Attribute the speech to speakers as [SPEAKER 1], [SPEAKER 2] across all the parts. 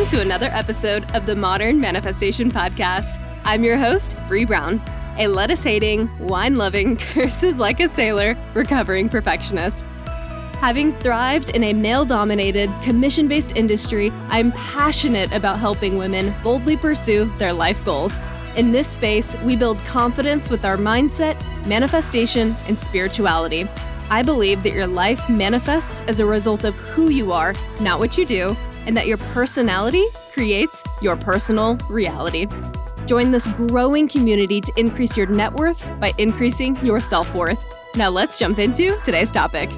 [SPEAKER 1] to another episode of the Modern Manifestation Podcast. I'm your host, Bree Brown, a lettuce-hating, wine-loving, curses like a sailor, recovering perfectionist. Having thrived in a male-dominated, commission-based industry, I'm passionate about helping women boldly pursue their life goals. In this space, we build confidence with our mindset, manifestation, and spirituality. I believe that your life manifests as a result of who you are, not what you do, and that your personality creates your personal reality. Join this growing community to increase your net worth by increasing your self-worth. Now let's jump into today's topic.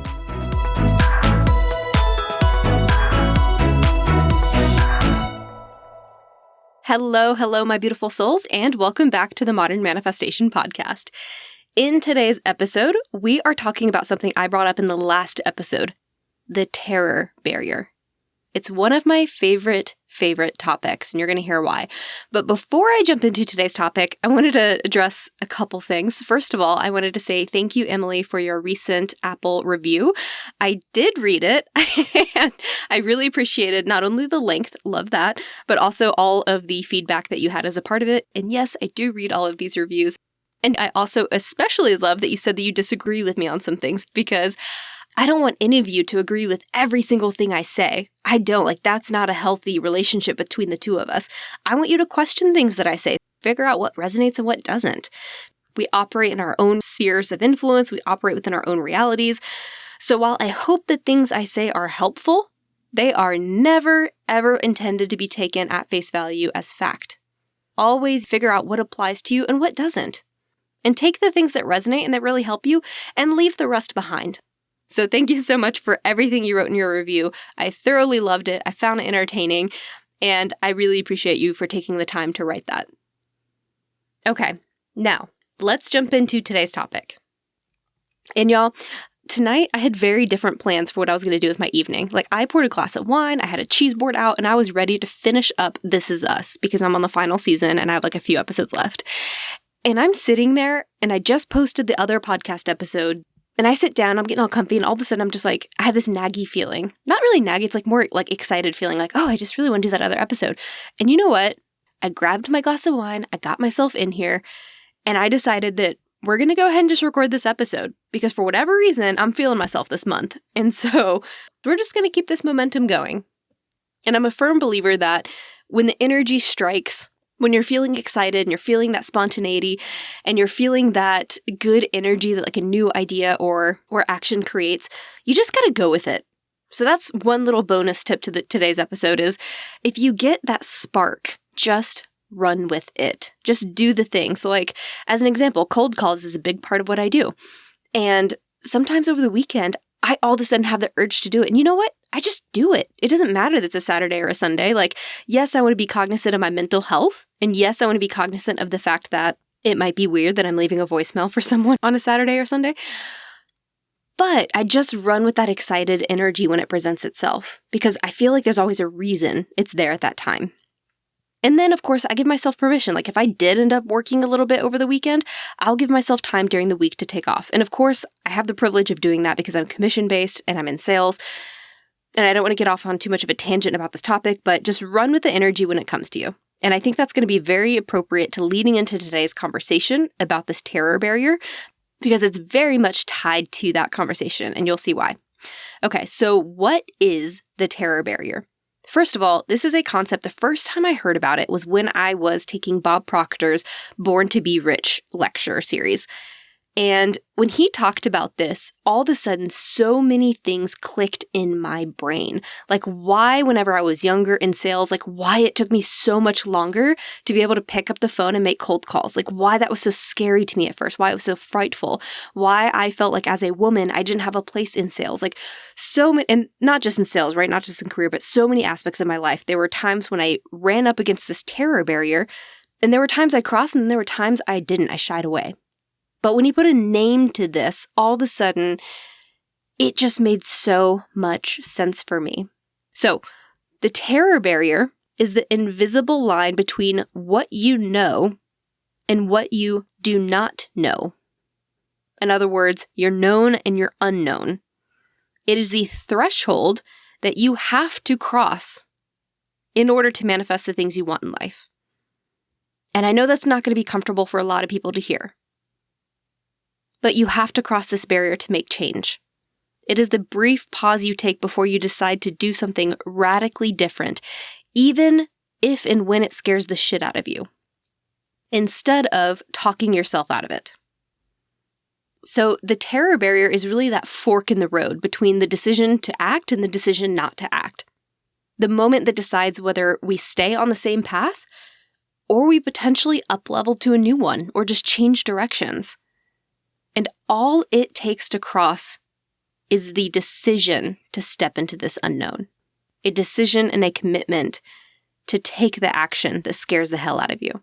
[SPEAKER 1] Hello, my beautiful souls, and welcome back to the Modern Manifestation Podcast. In today's episode, we are talking about something I brought up in the last episode, the terror barrier. It's one of my favorite topics, and you're going to hear why. But before I jump into today's topic, I wanted to address a couple things. First of all, I wanted to say thank you, Emily, for your recent Apple review. I did read it, and I really appreciated not only the length, love that, but also all of the feedback that you had as a part of it. And yes, I do read all of these reviews. And I also especially love that you said that you disagree with me on some things, because I don't want any of you to agree with every single thing I say. I don't. That's not a healthy relationship between the two of us. I want you to question things that I say, figure out what resonates and what doesn't. We operate in our own spheres of influence. We operate within our own realities. So while I hope that things I say are helpful, they are never, ever intended to be taken at face value as fact. Always figure out what applies to you and what doesn't. And take the things that resonate and that really help you and leave the rest behind. So thank you so much for everything you wrote in your review. I thoroughly loved it. I found it entertaining, and I really appreciate you for taking the time to write that. Okay, now let's jump into today's topic. And y'all, tonight I had very different plans for what I was going to do with my evening. I poured a glass of wine, I had a cheese board out, and I was ready to finish up This Is Us because I'm on the final season and I have a few episodes left. And I'm sitting there, and I just posted the other podcast episode. And I sit down, I'm getting all comfy, and all of a sudden I'm just I have this naggy feeling. Not really naggy, it's more excited feeling, oh, I just really want to do that other episode. And you know what? I grabbed my glass of wine, I got myself in here, and I decided that we're going to go ahead and just record this episode. Because for whatever reason, I'm feeling myself this month. And so we're just going to keep this momentum going. And I'm a firm believer that when the energy strikes, when you're feeling excited and you're feeling that spontaneity and you're feeling that good energy that a new idea or action creates, you just got to go with it. So that's one little bonus tip to today's episode is if you get that spark, just run with it. Just do the thing. So as an example, cold calls is a big part of what I do. And sometimes over the weekend, I all of a sudden have the urge to do it. And you know what? I just do it. It doesn't matter that it's a Saturday or a Sunday. Yes, I want to be cognizant of my mental health. And yes, I want to be cognizant of the fact that it might be weird that I'm leaving a voicemail for someone on a Saturday or Sunday. But I just run with that excited energy when it presents itself because I feel like there's always a reason it's there at that time. And then, of course, I give myself permission. If I did end up working a little bit over the weekend, I'll give myself time during the week to take off. And of course, I have the privilege of doing that because I'm commission-based and I'm in sales. And I don't want to get off on too much of a tangent about this topic, but just run with the energy when it comes to you. And I think that's going to be very appropriate to leading into today's conversation about this terror barrier because it's very much tied to that conversation, and you'll see why. Okay, so what is the terror barrier? First of all, this is a concept. The first time I heard about it was when I was taking Bob Proctor's Born to Be Rich lecture series. And when he talked about this, all of a sudden, so many things clicked in my brain. Why, whenever I was younger in sales, why it took me so much longer to be able to pick up the phone and make cold calls. Why that was so scary to me at first, why it was so frightful, why I felt as a woman, I didn't have a place in sales. So many, and not just in sales, right? Not just in career, but so many aspects of my life. There were times when I ran up against this terror barrier, and there were times I crossed, and there were times I didn't. I shied away. But when he put a name to this, all of a sudden, it just made so much sense for me. So, the terror barrier is the invisible line between what you know and what you do not know. In other words, your known and your unknown. It is the threshold that you have to cross in order to manifest the things you want in life. And I know that's not going to be comfortable for a lot of people to hear. But you have to cross this barrier to make change. It is the brief pause you take before you decide to do something radically different, even if and when it scares the shit out of you, instead of talking yourself out of it. So the terror barrier is really that fork in the road between the decision to act and the decision not to act. The moment that decides whether we stay on the same path or we potentially up-level to a new one or just change directions. And all it takes to cross is the decision to step into this unknown. A decision and a commitment to take the action that scares the hell out of you.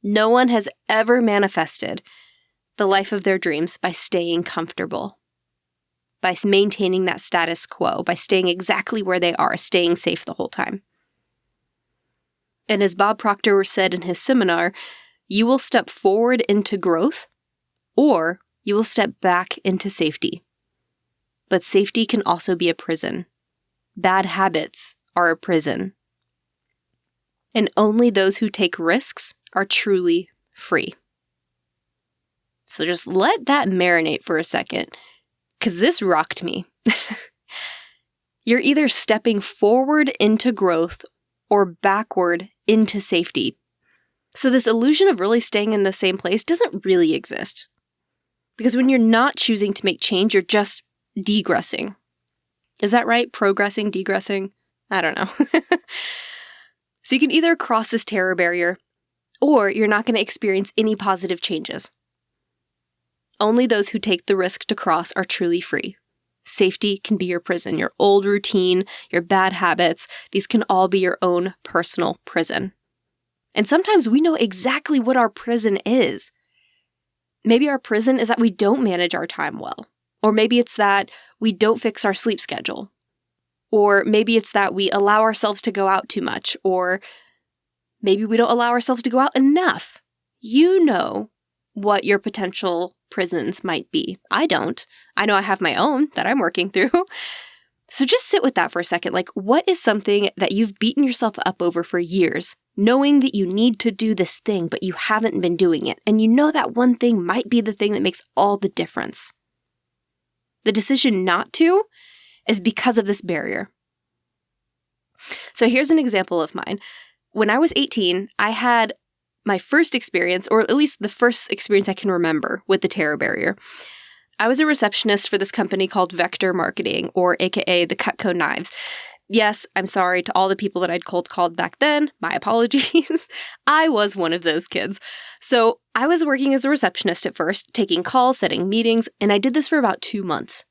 [SPEAKER 1] No one has ever manifested the life of their dreams by staying comfortable, by maintaining that status quo, by staying exactly where they are, staying safe the whole time. And as Bob Proctor said in his seminar, you will step forward into growth or you will step back into safety. But safety can also be a prison. Bad habits are a prison. And only those who take risks are truly free. So just let that marinate for a second, because this rocked me. You're either stepping forward into growth or backward into safety. So this illusion of really staying in the same place doesn't really exist. Because when you're not choosing to make change, you're just degressing. Is that right? Progressing, degressing? I don't know. So you can either cross this terror barrier, or you're not going to experience any positive changes. Only those who take the risk to cross are truly free. Safety can be your prison, your old routine, your bad habits. These can all be your own personal prison. And sometimes we know exactly what our prison is. Maybe our prison is that we don't manage our time well. Or maybe it's that we don't fix our sleep schedule. Or maybe it's that we allow ourselves to go out too much. Or maybe we don't allow ourselves to go out enough. You know what your potential prisons might be. I don't. I know I have my own that I'm working through. So just sit with that for a second. Like, what is something that you've beaten yourself up over for years, knowing that you need to do this thing, but you haven't been doing it? And you know that one thing might be the thing that makes all the difference. The decision not to is because of this barrier. So here's an example of mine. When I was 18, I had my first experience, or at least the first experience I can remember with the terror barrier. I was a receptionist for this company called Vector Marketing, or AKA the Cutco Knives. Yes, I'm sorry to all the people that I'd cold called back then. My apologies. I was one of those kids. So I was working as a receptionist at first, taking calls, setting meetings, and I did this for about 2 months.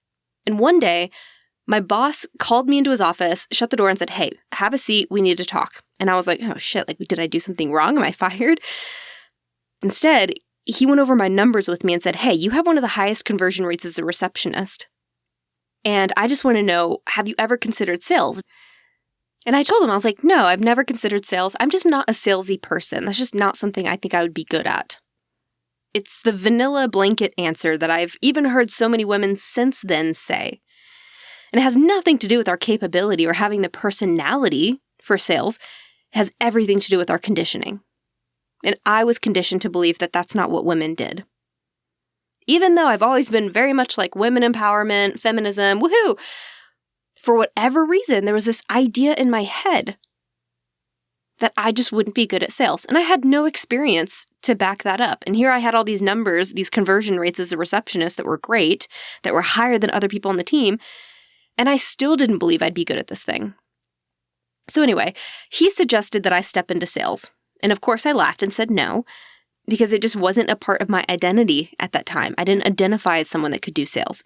[SPEAKER 1] And one day, my boss called me into his office, shut the door, and said, "Hey, have a seat. We need to talk." And I was like, oh shit, like, did I do something wrong? Am I fired? Instead, he went over my numbers with me and said, "Hey, you have one of the highest conversion rates as a receptionist. And I just want to know, have you ever considered sales?" And I told him, I was like, "No, I've never considered sales. I'm just not a salesy person. That's just not something I think I would be good at." It's the vanilla blanket answer that I've even heard so many women since then say. And it has nothing to do with our capability or having the personality for sales. It has everything to do with our conditioning. And I was conditioned to believe that that's not what women did. Even though I've always been very much like women empowerment, feminism, woohoo! For whatever reason, there was this idea in my head that I just wouldn't be good at sales. And I had no experience to back that up. And here I had all these numbers, these conversion rates as a receptionist that were great, that were higher than other people on the team. And I still didn't believe I'd be good at this thing. So anyway, he suggested that I step into sales. And of course I laughed and said no, because it just wasn't a part of my identity at that time. I didn't identify as someone that could do sales.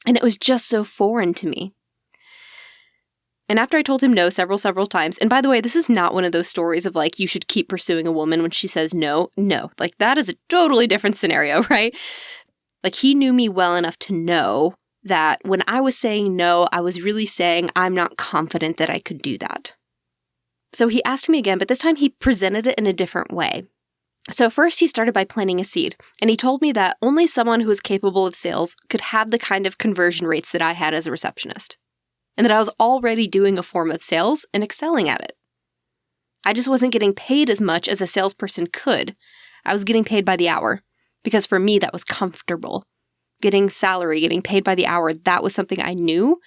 [SPEAKER 1] And it was just so foreign to me. And after I told him no several times, and by the way, this is not one of those stories of like, you should keep pursuing a woman when she says no. No, like that is a totally different scenario, right? Like he knew me well enough to know that when I was saying no, I was really saying I'm not confident that I could do that. So he asked me again, but this time he presented it in a different way. So first he started by planting a seed, and he told me that only someone who was capable of sales could have the kind of conversion rates that I had as a receptionist. and that I was already doing a form of sales and excelling at it. I just wasn't getting paid as much as a salesperson could. I was getting paid by the hour because for me, that was comfortable. Getting salary, getting paid by the hour, that was something I knew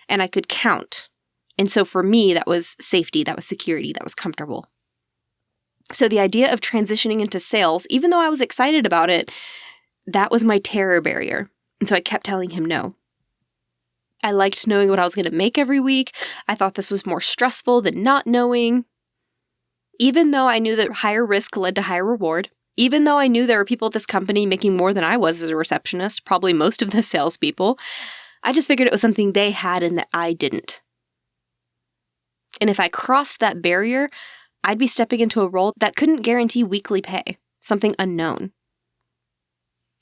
[SPEAKER 1] and I could count. And so for me, that was safety, that was security, that was comfortable. So the idea of transitioning into sales, even though I was excited about it, that was my terror barrier. And so I kept telling him no. I liked knowing what I was going to make every week. I thought this was more stressful than not knowing. Even though I knew that higher risk led to higher reward, even though I knew there were people at this company making more than I was as a receptionist, probably most of the salespeople, I just figured it was something they had and that I didn't. And if I crossed that barrier, I'd be stepping into a role that couldn't guarantee weekly pay, something unknown.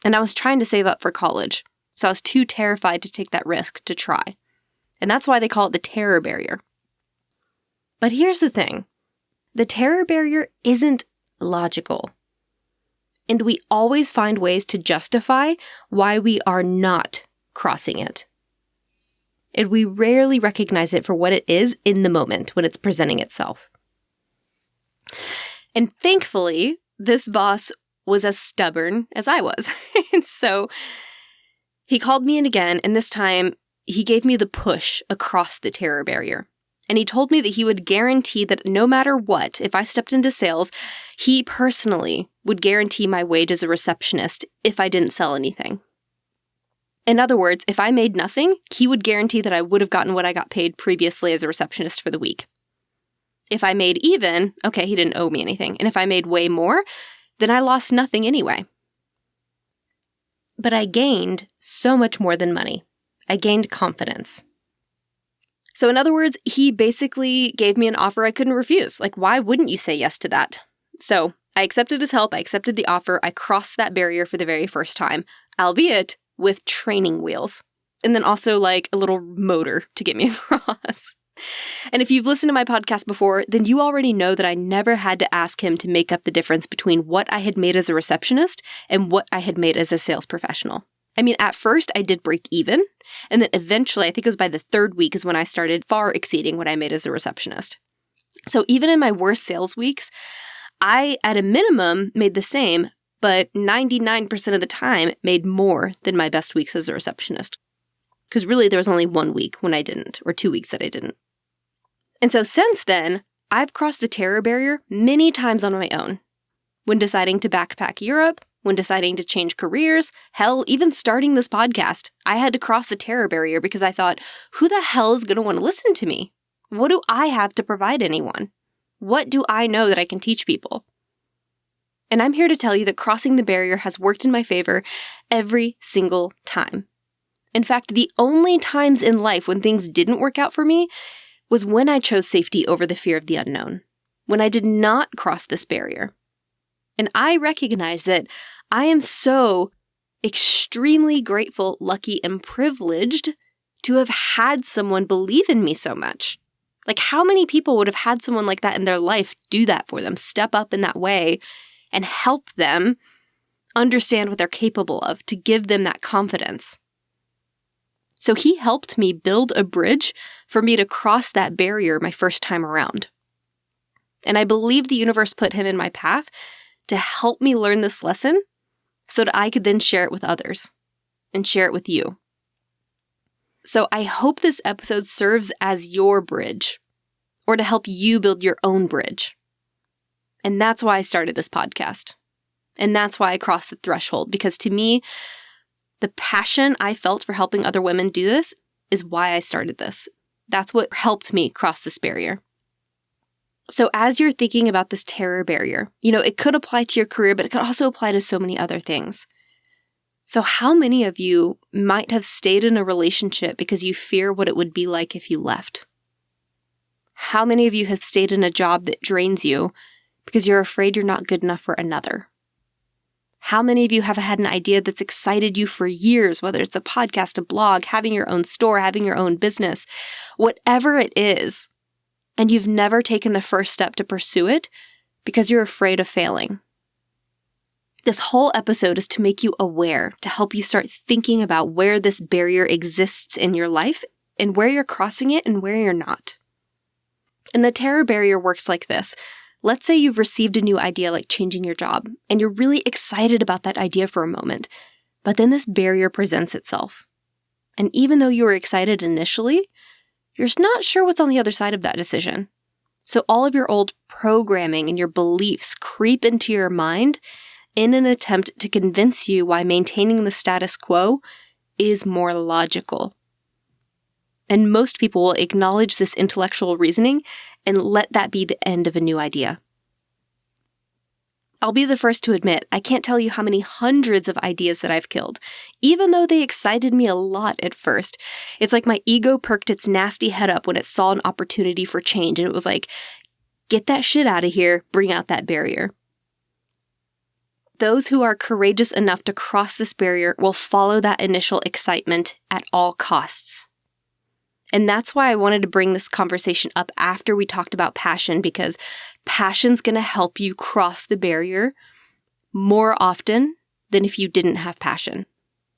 [SPEAKER 1] And I was trying to save up for college, so I was too terrified to take that risk to try. And that's why they call it the terror barrier. But here's the thing. The terror barrier isn't logical. And we always find ways to justify why we are not crossing it. And we rarely recognize it for what it is in the moment when it's presenting itself. And thankfully, this boss was as stubborn as I was. And so he called me in again, and this time he gave me the push across the terror barrier. And he told me that he would guarantee that no matter what, if I stepped into sales, he personally would guarantee my wage as a receptionist if I didn't sell anything. In other words, if I made nothing, he would guarantee that I would have gotten what I got paid previously as a receptionist for the week. If I made even, okay, he didn't owe me anything. And if I made way more, then I lost nothing anyway. But I gained so much more than money. I gained confidence. So in other words, he basically gave me an offer I couldn't refuse. Like, why wouldn't you say yes to that? So I accepted his help. I accepted the offer. I crossed that barrier for the very first time, albeit with training wheels. And then also like a little motor to get me across. And if you've listened to my podcast before, then you already know that I never had to ask him to make up the difference between what I had made as a receptionist and what I had made as a sales professional. I mean, at first I did break even, and then eventually, I think it was by the third week is when I started far exceeding what I made as a receptionist. So even in my worst sales weeks, I, at a minimum, made the same, but 99% of the time made more than my best weeks as a receptionist. Because really, there was only 1 week when I didn't, or 2 weeks that I didn't. And so since then, I've crossed the terror barrier many times on my own. When deciding to backpack Europe, when deciding to change careers, hell, even starting this podcast, I had to cross the terror barrier because I thought, who the hell is going to want to listen to me? What do I have to provide anyone? What do I know that I can teach people? And I'm here to tell you that crossing the barrier has worked in my favor every single time. In fact, the only times in life when things didn't work out for me was when I chose safety over the fear of the unknown, when I did not cross this barrier. And I recognize that I am so extremely grateful, lucky, and privileged to have had someone believe in me so much. Like, how many people would have had someone like that in their life do that for them, step up in that way, and help them understand what they're capable of, to give them that confidence? So he helped me build a bridge for me to cross that barrier my first time around. And I believe the universe put him in my path to help me learn this lesson so that I could then share it with others and share it with you. So I hope this episode serves as your bridge or to help you build your own bridge. And that's why I started this podcast. And that's why I crossed the threshold, because to me, the passion I felt for helping other women do this is why I started this. That's what helped me cross this barrier. So as you're thinking about this terror barrier, it could apply to your career, but it could also apply to so many other things. So how many of you might have stayed in a relationship because you fear what it would be like if you left? How many of you have stayed in a job that drains you because you're afraid you're not good enough for another? How many of you have had an idea that's excited you for years, whether it's a podcast, a blog, having your own store, having your own business, whatever it is, and you've never taken the first step to pursue it because you're afraid of failing? This whole episode is to make you aware, to help you start thinking about where this barrier exists in your life and where you're crossing it and where you're not. And the terror barrier works like this. Let's say you've received a new idea like changing your job, and you're really excited about that idea for a moment, but then this barrier presents itself. And even though you were excited initially, you're not sure what's on the other side of that decision. So all of your old programming and your beliefs creep into your mind in an attempt to convince you why maintaining the status quo is more logical. And most people will acknowledge this intellectual reasoning and let that be the end of a new idea. I'll be the first to admit, I can't tell you how many hundreds of ideas that I've killed, even though they excited me a lot at first. It's like my ego perked its nasty head up when it saw an opportunity for change, and it was like, get that shit out of here, bring out that barrier. Those who are courageous enough to cross this barrier will follow that initial excitement at all costs. And that's why I wanted to bring this conversation up after we talked about passion, because passion's going to help you cross the barrier more often than if you didn't have passion.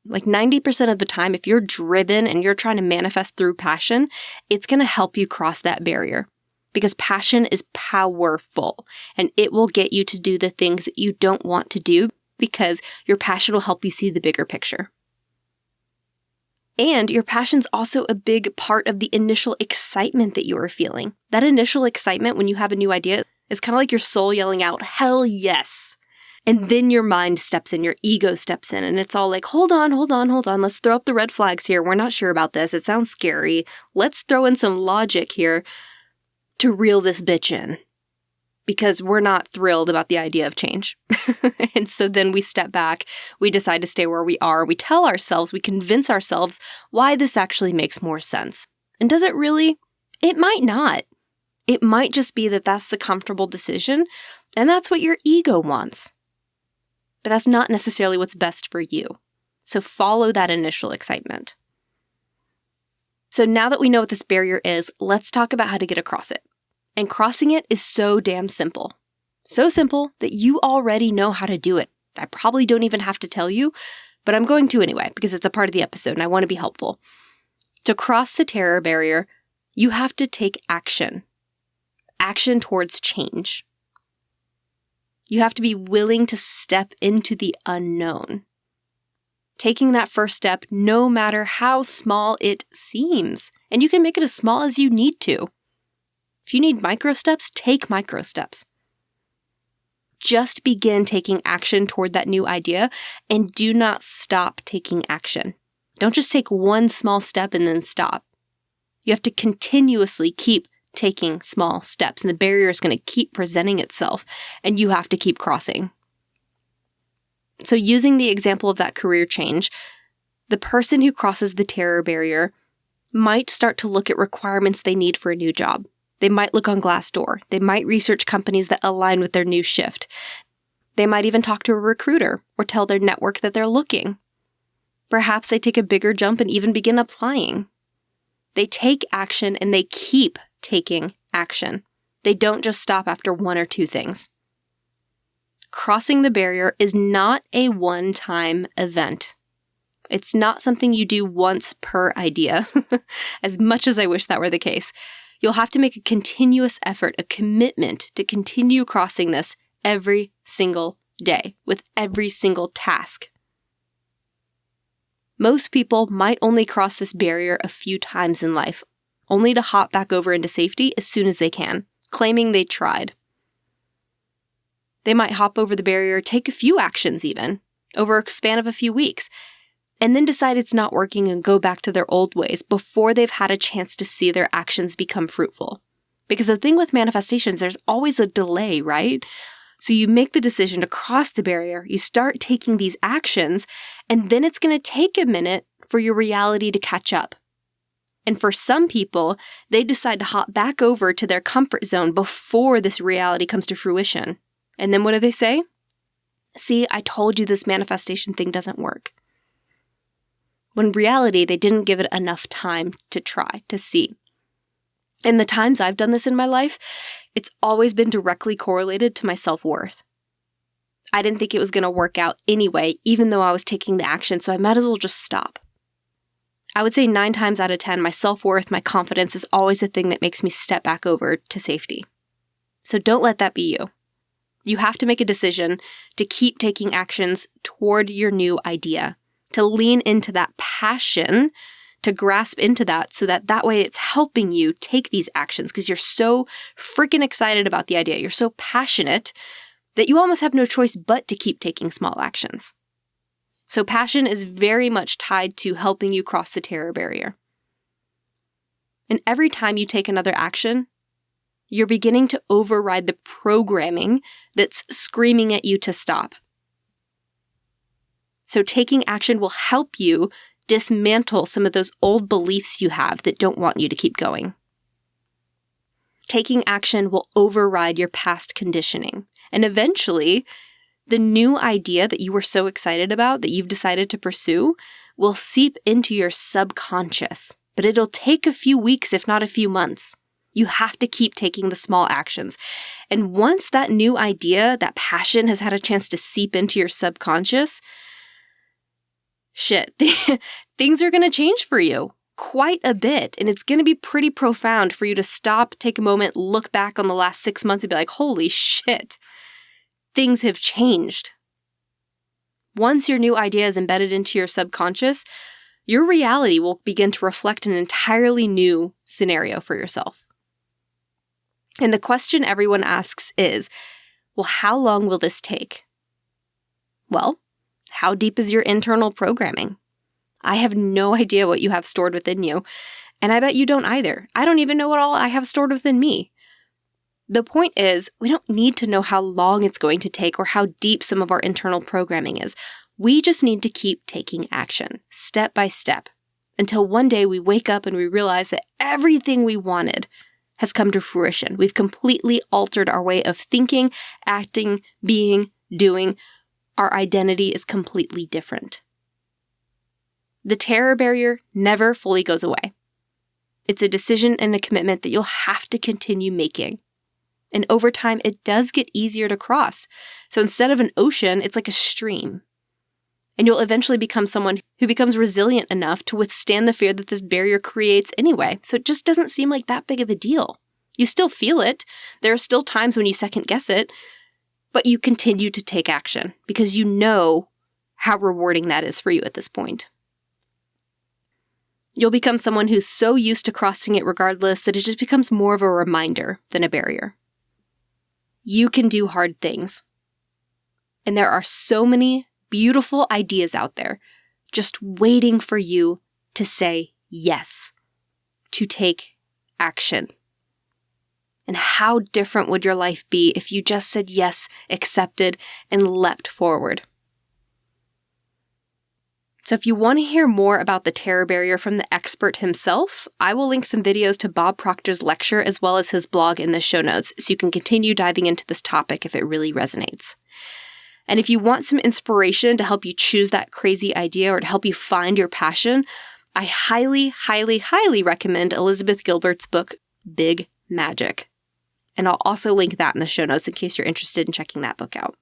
[SPEAKER 1] Like 90% of the time, if you're driven and you're trying to manifest through passion, it's going to help you cross that barrier, because passion is powerful and it will get you to do the things that you don't want to do, because your passion will help you see the bigger picture. And your passion's also a big part of the initial excitement that you are feeling. That initial excitement when you have a new idea is kind of like your soul yelling out, hell yes. And then your mind steps in, your ego steps in, and it's all like, hold on. Let's throw up the red flags here. We're not sure about this. It sounds scary. Let's throw in some logic here to reel this bitch in, because we're not thrilled about the idea of change. And so then we step back, we decide to stay where we are, we tell ourselves, we convince ourselves why this actually makes more sense. And does it really? It might not. It might just be that that's the comfortable decision, and that's what your ego wants. But that's not necessarily what's best for you. So follow that initial excitement. So now that we know what this barrier is, let's talk about how to get across it. And crossing it is so damn simple. So simple that you already know how to do it. I probably don't even have to tell you, but I'm going to anyway, because it's a part of the episode and I want to be helpful. To cross the terror barrier, you have to take action. Action towards change. You have to be willing to step into the unknown. Taking that first step, no matter how small it seems. And you can make it as small as you need to. If you need micro steps, take micro steps. Just begin taking action toward that new idea, and do not stop taking action. Don't just take one small step and then stop. You have to continuously keep taking small steps, and the barrier is going to keep presenting itself, and you have to keep crossing. So using the example of that career change, the person who crosses the terror barrier might start to look at requirements they need for a new job. They might look on Glassdoor. They might research companies that align with their new shift. They might even talk to a recruiter or tell their network that they're looking. Perhaps they take a bigger jump and even begin applying. They take action and they keep taking action. They don't just stop after one or two things. Crossing the barrier is not a one-time event. It's not something you do once per idea, as much as I wish that were the case. You'll have to make a continuous effort, a commitment to continue crossing this every single day with every single task. Most people might only cross this barrier a few times in life, only to hop back over into safety as soon as they can, claiming they tried. They might hop over the barrier, take a few actions even, over a span of a few weeks, and then decide it's not working and go back to their old ways before they've had a chance to see their actions become fruitful. Because the thing with manifestations, there's always a delay, right? So you make the decision to cross the barrier, you start taking these actions, and then it's going to take a minute for your reality to catch up. And for some people, they decide to hop back over to their comfort zone before this reality comes to fruition. And then what do they say? See, I told you this manifestation thing doesn't work. When in reality, they didn't give it enough time to try, to see. In the times I've done this in my life, it's always been directly correlated to my self-worth. I didn't think it was going to work out anyway, even though I was taking the action, so I might as well just stop. I would say 9 times out of 10, my self-worth, my confidence is always the thing that makes me step back over to safety. So don't let that be you. You have to make a decision to keep taking actions toward your new idea, to lean into that passion, to grasp into that so that way it's helping you take these actions because you're so freaking excited about the idea. You're so passionate that you almost have no choice but to keep taking small actions. So passion is very much tied to helping you cross the terror barrier. And every time you take another action, you're beginning to override the programming that's screaming at you to stop. So taking action will help you dismantle some of those old beliefs you have that don't want you to keep going. Taking action will override your past conditioning. And eventually, the new idea that you were so excited about that you've decided to pursue will seep into your subconscious. But it'll take a few weeks, if not a few months. You have to keep taking the small actions. And once that new idea, that passion has had a chance to seep into your subconscious, things are going to change for you quite a bit. And it's going to be pretty profound for you to stop, take a moment, look back on the last 6 months and be like, holy shit, things have changed. Once your new idea is embedded into your subconscious, your reality will begin to reflect an entirely new scenario for yourself. And the question everyone asks is, well, how long will this take? Well, how deep is your internal programming? I have no idea what you have stored within you, and I bet you don't either. I don't even know what all I have stored within me. The point is, we don't need to know how long it's going to take or how deep some of our internal programming is. We just need to keep taking action, step by step, until one day we wake up and we realize that everything we wanted has come to fruition. We've completely altered our way of thinking, acting, being, doing. Our identity is completely different. The terror barrier never fully goes away. It's a decision and a commitment that you'll have to continue making. And over time, it does get easier to cross. So instead of an ocean, it's like a stream. And you'll eventually become someone who becomes resilient enough to withstand the fear that this barrier creates anyway. So it just doesn't seem like that big of a deal. You still feel it. There are still times when you second guess it, but you continue to take action because you know how rewarding that is for you at this point. You'll become someone who's so used to crossing it regardless that it just becomes more of a reminder than a barrier. You can do hard things. And there are so many beautiful ideas out there just waiting for you to say yes, to take action. And how different would your life be if you just said yes, accepted, and leapt forward? So if you want to hear more about the terror barrier from the expert himself, I will link some videos to Bob Proctor's lecture as well as his blog in the show notes so you can continue diving into this topic if it really resonates. And if you want some inspiration to help you choose that crazy idea or to help you find your passion, I highly, highly, highly recommend Elizabeth Gilbert's book, Big Magic. And I'll also link that in the show notes in case you're interested in checking that book out.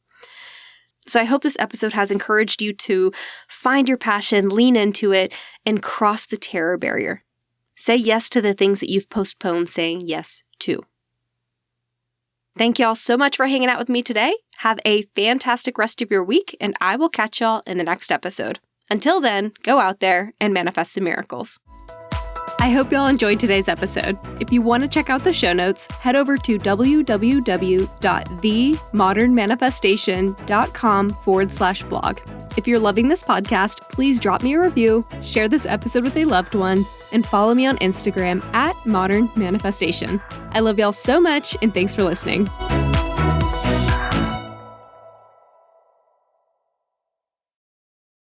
[SPEAKER 1] So I hope this episode has encouraged you to find your passion, lean into it, and cross the terror barrier. Say yes to the things that you've postponed saying yes to. Thank y'all so much for hanging out with me today. Have a fantastic rest of your week, and I will catch y'all in the next episode. Until then, go out there and manifest some miracles. I hope y'all enjoyed today's episode. If you want to check out the show notes, head over to www.themodernmanifestation.com/blog. If you're loving this podcast, please drop me a review, share this episode with a loved one, and follow me on Instagram @modernmanifestation. I love y'all so much, and thanks for listening.